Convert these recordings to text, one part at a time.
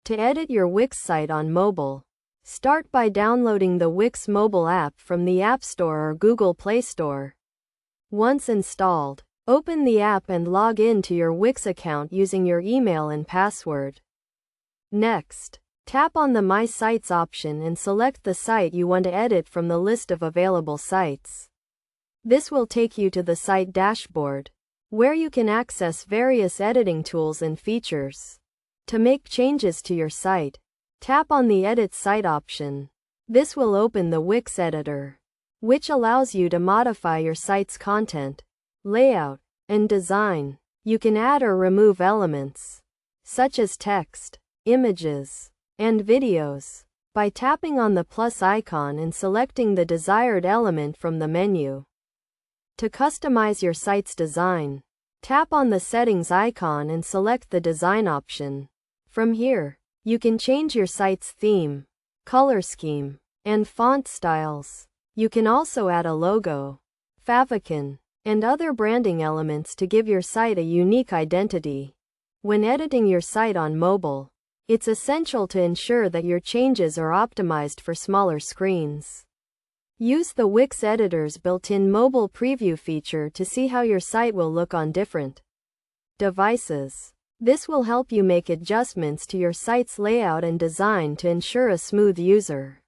To edit your Wix site on mobile, start by downloading the Wix mobile app from the App Store or Google Play Store. Once installed, open the app and log in to your Wix account using your email and password. Next, tap on the My Sites option and select the site you want to edit from the list of available sites. This will take you to the site dashboard, where you can access various editing tools and features. To make changes to your site, tap on the Edit Site option. This will open the Wix editor, which allows you to modify your site's content, layout, and design. You can add or remove elements, such as text, images, and videos, by tapping on the plus icon and selecting the desired element from the menu. To customize your site's design, tap on the Settings icon and select the Design option. From here, you can change your site's theme, color scheme, and font styles. You can also add a logo, favicon, and other branding elements to give your site a unique identity. When editing your site on mobile, it's essential to ensure that your changes are optimized for smaller screens. Use the Wix editor's built-in mobile preview feature to see how your site will look on different devices. This will help you make adjustments to your site's layout and design to ensure a smooth user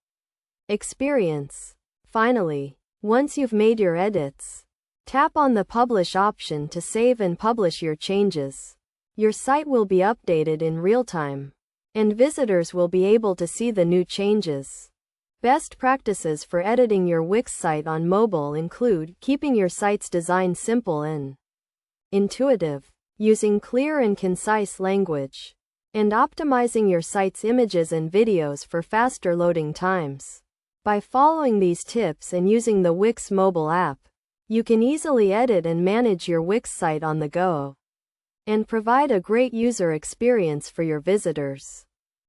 experience. Finally, once you've made your edits, tap on the Publish option to save and publish your changes. Your site will be updated in real time, and visitors will be able to see the new changes. Best practices for editing your Wix site on mobile include keeping your site's design simple and intuitive, using clear and concise language, and optimizing your site's images and videos for faster loading times. By following these tips and using the Wix mobile app, you can easily edit and manage your Wix site on the go, and provide a great user experience for your visitors.